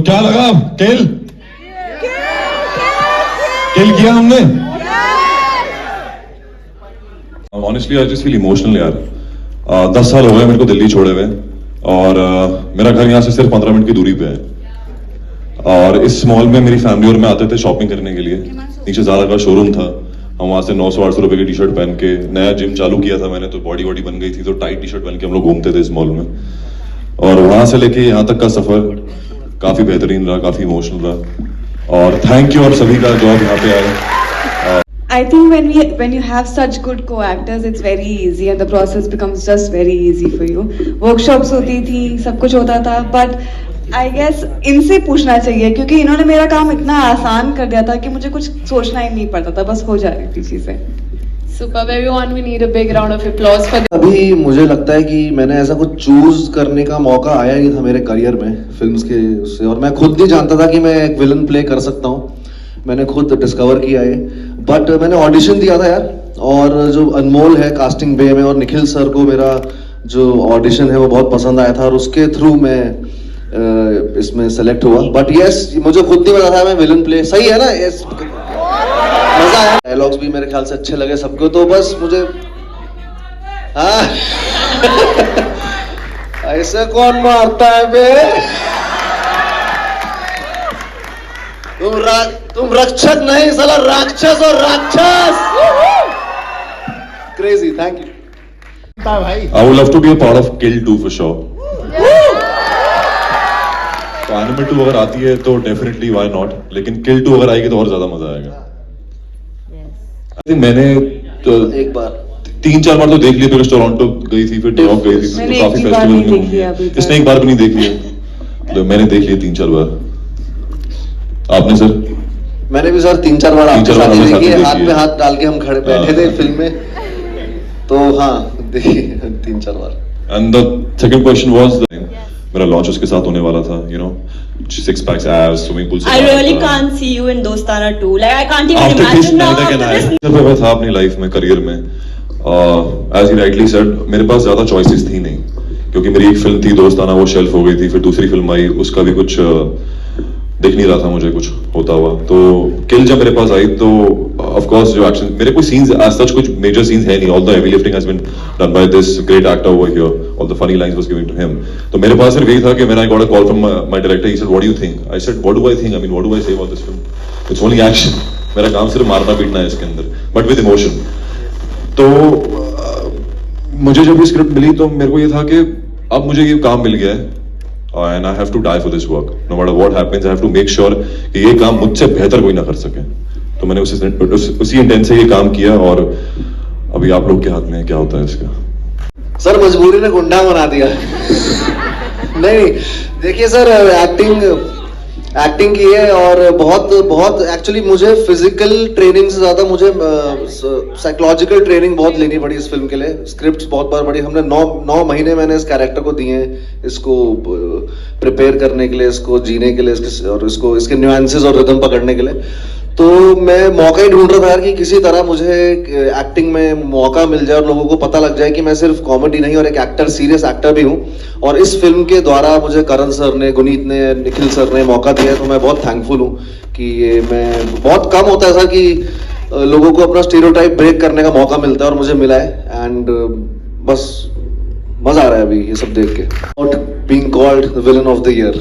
तो क्या लगा किल किल किया हमने। Honestly I just feel emotional यार। 10 साल हो गए मेरे को दिल्ली छोड़े हुए और मेरा घर यहाँ से सिर्फ 15 मिनट की दूरी पे है और इस मॉल में मेरी फैमिली और मैं आते थे शॉपिंग करने के लिए। नीचे ज़ारा का शोरूम था, हम वहाँ से 900-800 रुपए की टी शर्ट पहन के, नया जिम चालू किया था मैंने तो बॉडी वॉडी बन गई थी तो टाइट टी शर्ट पहन के हम लोग घूमते थे इस मॉल में। और वहाँ से लेके यहाँ तक का सफर काफी बेहतरीन रहा, काफी इमोशनल रहा और थैंक यू। और सभी का जॉब यहाँ पे आए। I think when you have such good co-actors, it's very easy and the process becomes just very easy for you. Workshops होती थी, सब कुछ होता था, but I guess इनसे पूछना चाहिए क्योंकि इन्होंने मेरा काम इतना आसान कर दिया था कि मुझे कुछ सोचना ही नहीं पड़ता था, बस हो जा रही थी चीजें। Superb everyone, we need a big round of applause for them. अभी मुझे लगता है कि मैंने ऐसा कुछ चूज करने का मौका आया ही था मेरे करियर में फिल्म्स के उससे, और मैं खुद नहीं जानता था कि मैं एक विलन प्ले कर सकता हूँ। मैंने खुद डिस्कवर किया है, बट मैंने ऑडिशन दिया था यार, और जो अनमोल है कास्टिंग बे में और निखिल सर को मेरा जो ऑडिशन है वो बहुत पसंद आया था और उसके थ्रू मैं इसमें सेलेक्ट हुआ। बट यस, मुझे खुद नहीं पता था मैं विलन प्ले, सही है ना, यस मजा आया। डायलॉग्स भी मेरे ख्याल से अच्छे लगे सबको, तो बस मुझे हाँ ऐसे कौन मारता है बे, तुम रक्षक नहीं साला राक्षस और राक्षस। क्रेजी, थैंक यू भाई। I would love to be a part of Kill 2 for sure. तो Animal 2 अगर आती है तो definitely why not, लेकिन Kill 2 अगर आएगी तो और ज्यादा मजा आएगा। I think मैंने तो एक बार 3-4 बार तो देख लिया, फिर टोरंटो गई थी, फिर न्यूयॉर्क गई थी, तो काफी फेस्टिवल में घूमी है। इसने एक बार भी नहीं देखी है, तो मैंने देख लिया 3-4 बार। आपने सर? मैंने भी सर 3-4 बार आपके साथ देखी है, हाथ में हाथ डाल के हम खड़े बैठे थे फिल्म में, तो हाँ देखी 3-4 बार। And the second question was मेरा लॉन्च उसके साथ होने वाला था, you know, 6 packs abs, swimming pool से I really can't see you in Dostana 2. Like I can't even after this imagine now neither can I. after जब मैं था अपनी लाइफ में, करियर में, as he rightly said, मेरे पास ज्यादा choices थी नहीं, क्योंकि मेरी एक फिल्म थी दोस्ताना, वो शेल्फ हो गई थी, फिर दूसरी फिल्म आई, उसका भी कुछ दिख नहीं रहा था मुझे कुछ होता हुआ। तो किल जब मेरे पास आई तो ऑफ कोर्स जो एक्शन, मेरे कोई सीन्स एज सच कुछ मेजर सीन्स है नहीं, all the heavy lifting has been done by this great actor over here, all the funny lines was given to him. तो मेरे पास सिर्फ यही था कि मैंने I got a call from my director, he said what do you think, I said what do I think, I mean what do I say about this film, it's only action, मेरा काम सिर्फ मारना पीटना है इसके अंदर, but with emotion. तो मुझे जब ये स्क्रिप्ट मिली तो मेरे को ये था कि अब मुझे ये काम मिल गया है and I have to die for this work. No matter what happens, I have to make sure कि ये काम मुझसे बेहतर कोई ना कर सके। तो मैंने उसी इंटेंट से ये काम किया और अभी आप लोग के हाथ में है क्या होता है इसका। सर मजबूरी ने गुंडा बना दिया नहीं देखिए सर, एक्टिंग की है और बहुत एक्चुअली मुझे फिजिकल ट्रेनिंग से ज्यादा मुझे साइकोलॉजिकल ट्रेनिंग बहुत लेनी पड़ी इस फिल्म के लिए। स्क्रिप्ट बहुत बार पढ़ी हमने, 9 महीने मैंने इस कैरेक्टर को दिए हैं, इसको प्रिपेयर करने के लिए, इसको जीने के लिए, और इसके न्यूएंसेस और रिदम पकड़ने के लिए। तो मैं मौका ही ढूंढ रहा था कि किसी तरह मुझे एक्टिंग में मौका मिल जाए और लोगों को पता लग जाए कि मैं सिर्फ कॉमेडी नहीं और एक एक्टर, सीरियस एक्टर भी हूँ। और इस फिल्म के द्वारा मुझे करण सर ने, गुनीत ने, निखिल सर ने मौका दिया, तो मैं बहुत थैंकफुल हूँ कि ये मैं बहुत कम होता है सर कि लोगों को अपना स्टीरियोटाइप ब्रेक करने का मौका मिलता है और मुझे मिला है। एंड बस मजा आ रहा है अभी ये सब देख के। Not being called the villain of the year,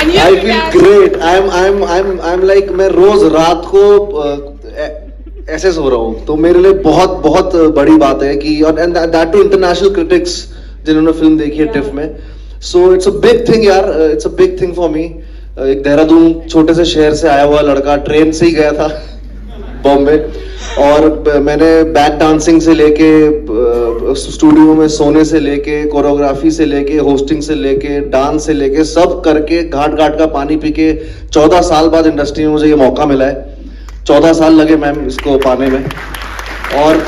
I feel great. I'm like मैं रोज रात को ऐसे सो रहा हूँ, तो मेरे लिए बहुत बड़ी बात है कि, और and that too international critics जिन्होंने फिल्म देखी है टिफ में। So it's a big thing यार, it's a big thing for me. एक देहरादून छोटे से शहर से आया हुआ लड़का, ट्रेन से ही गया था बॉम्बे, और मैंने बैक डांसिंग से लेके, स्टूडियो में सोने से लेके, कोरियोग्राफी से लेके, होस्टिंग से लेके, डांस से लेके, सब करके घाट का पानी पी के 14 साल बाद इंडस्ट्री में मुझे ये मौका मिला है। 14 साल लगे मैम इसको पाने में, और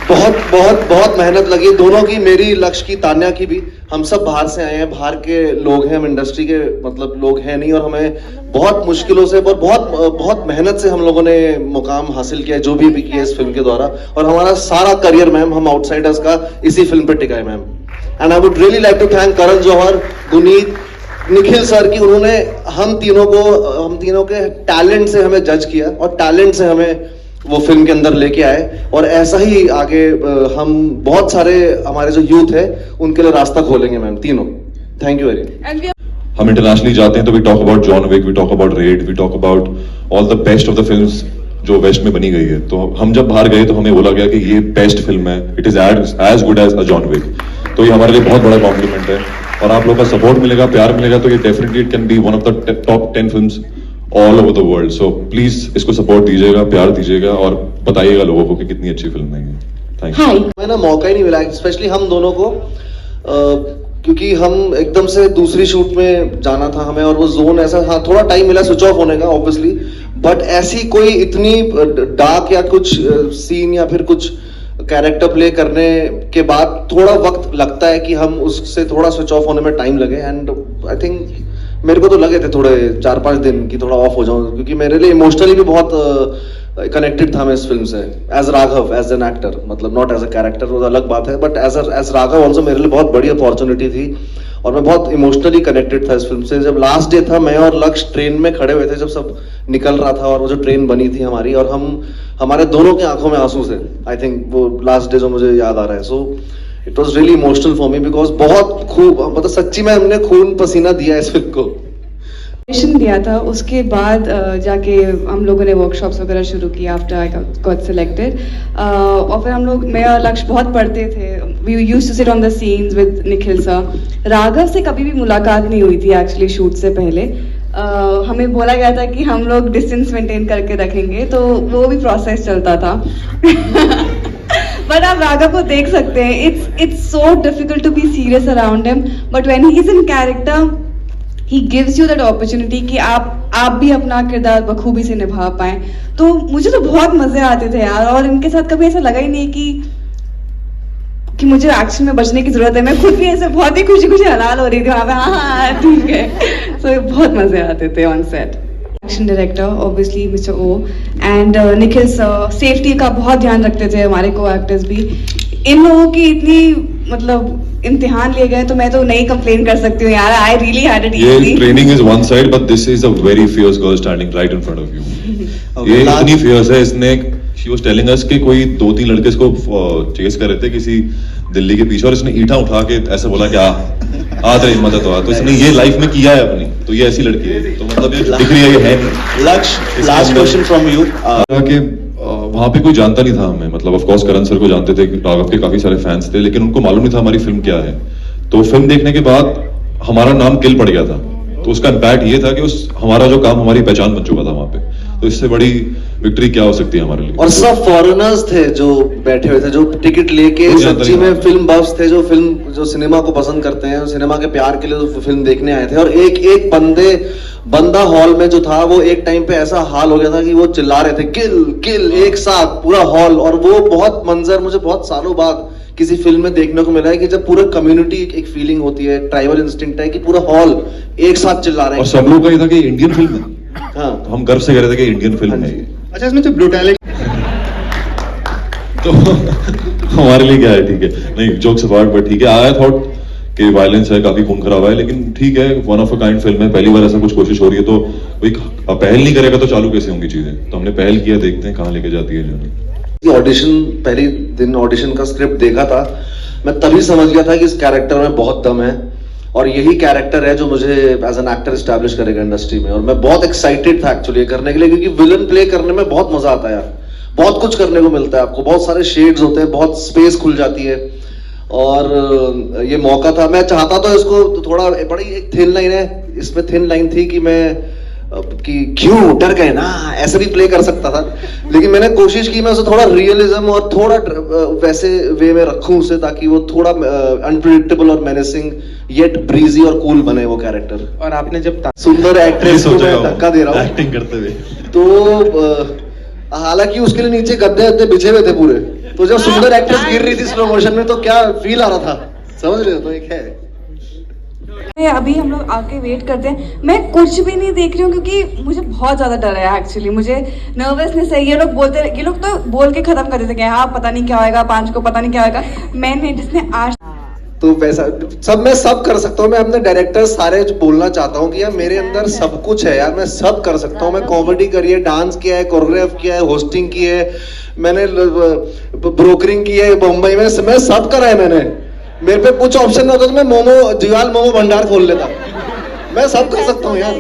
बहुत मेहनत लगी दोनों की, मेरी, लक्ष्य की, तान्या की भी। हम सब बाहर से आए हैं, बाहर के लोग हैं, हम इंडस्ट्री के मतलब लोग हैं नहीं, और हमें बहुत मुश्किलों से और बहुत मेहनत से हम लोगों ने मुकाम हासिल किया, जो भी किया इस फिल्म के द्वारा। और हमारा सारा करियर मैम, हम आउटसाइडर्स का इसी फिल्म पे टिका है ma'am. And I would really like to thank Karan Johar, Guneet, Nikhil sir की, उन्होंने हम तीनों के टैलेंट से हमें जज किया और टैलेंट से हमें वो फिल्म के अंदर लेके आए, और ऐसा ही आगे हम बहुत सारे हमारे जो यूथ है उनके लिए रास्ता खोलेंगे मैम तीनों। Thank you very much. And we हम इंटरनेशनली जाते हैं तो we talk about John Wick, we talk about Raid, we talk about all the best of the films जो वेस्ट में बनी गई है। तो हम जब बाहर गए तो हमें बोला गया कि ये बेस्ट फिल्म है, it is as good as a John Wick. तो ये हमारे लिए बहुत बड़ा कॉम्प्लीमेंट है, और आप लोगों का सपोर्ट मिलेगा, प्यार मिलेगा, तो ये definitely it can be one of the top 10 films all over the world. So please इसको सपोर्ट दीजिएगा, प्यार दीजिएगा, और बताइएगा लोगों को कि कितनी अच्छी फिल्म है ये। Thank you. हमें ना मौका ही नहीं मिला, स्पेशली हम दोनों को, क्योंकि हम एकदम से दूसरी शूट में जाना था हमें, और वो जोन ऐसा, हाँ थोड़ा टाइम मिला स्विच ऑफ होने का ऑब्वियसली, बट ऐसी कोई इतनी डार्क या कुछ सीन या फिर कुछ कैरेक्टर प्ले करने के बाद थोड़ा वक्त लगता है कि हम उससे थोड़ा स्विच ऑफ होने में टाइम लगे। एंड आई थिंक मेरे को तो लगे थे थोड़े 4-5 दिन कि थोड़ा ऑफ हो जाऊं, क्योंकि मेरे लिए इमोशनली भी बहुत कनेक्टेड था मैं इस फिल्म से, as Raghav, as an actor, मतलब नॉट एज अ कैरेक्टर, वो अलग बात है, बट एज राघव ऑल्सो मेरे लिए बहुत बड़ी अपॉर्चुनिटी थी, और मैं बहुत इमोशनली कनेक्टेड था इस फिल्म से। जब लास्ट डे था, मैं और लक्ष्य ट्रेन में खड़े हुए थे जब सब निकल रहा था, और वो जो ट्रेन बनी थी हमारी, और हमारे दोनों की आंखों में आंसू थे। आई थिंक वो लास्ट डे जो मुझे याद आ रहा है, so it was really emotional for me, because बहुत खूब, मतलब सच्ची में हमने खून पसीना दिया इस फिल्म को। ऑडिशन दिया था, उसके बाद जाके हम लोगों ने वर्कशॉप्स वगैरह शुरू किया आफ्टर आई गॉट सिलेक्टेड, और फिर हम लोग, मैं और लक्ष्य बहुत पढ़ते थे, we used to sit on the scenes with Nikhil sir. Raghav से कभी भी मुलाकात नहीं हुई थी एक्चुअली शूट से पहले, हमें बोला गया था कि हम लोग डिस्टेंस मेंटेन करके रखेंगे, तो वो भी प्रोसेस चलता था। बट आप राघव को देख सकते हैं, it's so difficult to be serious around him, but when he is in character he gives you that opportunity कि आप भी अपना किरदार बखूबी से निभा पाएं। तो मुझे तो बहुत मजे आते थे यार, और इनके साथ कभी ऐसा लगा ही नहीं कि मुझे एक्शन में बचने की जरूरत है। मैं खुद भी ऐसे बहुत ही खुशी खुशी हलाल हो रही थी वहाँ पे, हाँ ठीक है। सो बहुत मजे आते थे on set. Action director obviously mister Oh, and Nikhil sir safety का बहुत ध्यान रखते थे, हमारे को एक्टर्स भी। इन लोगों की इतनी मतलब इम्तिहान लिए गए, तो मैं तो नहीं कंप्लेन कर सकती हूँ यार, आई रियली हैड इट ये easy. Training is one side, but this is a very fierce girl standing right in front of you. ये इतनी फियर्स है, इसने, शी वाज टेलिंग अस कि कोई 2-3 लड़के इसको चेस कर रहे थे किसी दिल्ली के पीछे, और इसने ईंटा उठा के ऐसे बोला कि आ तेरी हिम्मत है तो आ। तो इसने ये लाइफ में किया है अपनी, तो ये ऐसी लड़की है, तो मतलब ये दिख रही है ये है। लक्ष्य, लास्ट क्वेश्चन फ्रॉम यू। कि वहाँ पे कोई जानता नहीं था हमें, मतलब ऑफ कोर्स करण सर को जानते थे, राघव के काफी सारे फैंस थे, लेकिन उनको मालूम नहीं था हमारी फिल्म क्या है। तो फिल्म देखने के बाद हमारा नाम किल पड़ गया था, तो उसका इम्पैक्ट ये था कि हमारा जो काम, हमारी पहचान बन चुका था वहाँ पे। तो इससे बड़ी विक्ट्री क्या हो सकती है हमारे लिए। और सब फॉरेनर्स थे जो बैठे हुए थे, जो टिकट लेके, सच्ची में फिल्म बफ्स थे, जो सिनेमा को पसंद करते हैं, सिनेमा के प्यार के लिए जो फिल्म देखने आए थे। और एक बंदा हॉल में जो था, वो एक टाइम पे ऐसा हाल हो गया था कि वो चिल्ला रहे थे किल किल एक साथ पूरा हॉल। और वो बहुत मंजर मुझे बहुत सालों बाद किसी फिल्म में देखने को मिला है कि जब पूरा कम्युनिटी एक फीलिंग होती है, ट्राइबल इंस्टिंक्ट है कि पूरा हॉल एक साथ चिल्ला रहे हैं। और सब लोग का ये था कि इंडियन फिल्म है, हाँ, तो हम गर्व से कह रहे थे कि इंडियन फिल्म है ये। अच्छा, इसमें जो ब्रूटैलिटी, तो हमारे लिए क्या है, ठीक है, नहीं जोक्स अपार्ट, बट ठीक है। आई थॉट कि वायलेंस है, काफी खून खराब है, लेकिन ठीक है, one of a kind film है, पहली बार ऐसा कुछ कोशिश हो रही है, तो कोई पहल नहीं करेगा तो चालू कैसे होंगी चीजें। तो हमने पहल किया, देखते हैं कहाँ लेके जाती है जर्नी। ऑडिशन, पहले दिन ऑडिशन का स्क्रिप्ट देखा था, मैं तभी समझ गया था कि इस कैरेक्टर में बहुत दम है, और यही कैरेक्टर है जो मुझे एज एन एक्टर एस्टैब्लिश करेगा इंडस्ट्री में। और मैं बहुत एक्साइटेड था एक्चुअली करने के लिए, क्योंकि विलन प्ले करने में बहुत मजा आता है यार, बहुत कुछ करने को मिलता है आपको, बहुत सारे शेड्स होते हैं, बहुत स्पेस खुल जाती है, और ये मौका था। मैं चाहता तो इसको थोड़ा, बड़ी एक थिन लाइन है इसमें, थिन लाइन थी कि मैं कि क्यों डर गए ना, ऐसे भी प्ले कर सकता था, लेकिन मैंने कोशिश की मैं उसे थोड़ा रियलिज्म और थोड़ा वैसे वे में रखूं उसे, ताकि वो थोड़ा अनप्रिडिक्टेबल और मेनेसिंग येट ब्रीजी और कूल बने वो कैरेक्टर। और आपने जब सुंदर एक्ट्रेस को मैं धक्का दे रहा हूँ एक्टिंग करते हुए, तो हालांकि उसके लिए नीचे गद्दे बिछे हुए थे पूरे, तो जब सुंदर एक्ट्रेस गिर रही थी स्लो मोशन में, तो क्या फील आ रहा था, समझ रहे हो। तो एक है, अभी हम लोग आके वेट करते हैं, मैं कुछ भी नहीं देख रही हूँ क्योंकि मुझे बहुत ज्यादा डर है एक्चुअली, मुझे नर्वसनेस है। ये लोग तो बोल के खत्म कर देते हैं, हाँ पता नहीं क्या होएगा, 5 को पता नहीं क्या होएगा। मैंने जिसने आज तो वैसा सब मैं सब कर सकता हूँ। मैं अपने डायरेक्टर सारे बोलना चाहता हूँ कि यार मेरे अंदर सब कुछ है यार, मैं सब कर सकता हूँ। मैं कॉमेडी करी है, डांस किया है, कोरियोग्राफ किया है, होस्टिंग की है, मैंने ब्रोकरिंग की है मुंबई में, मैं सब करा है मैंने। मेरे पे कुछ ऑप्शन ना होता तो मैं जीवाल मोमो भंडार खोल लेता। मैं सब कर सकता हूँ यार।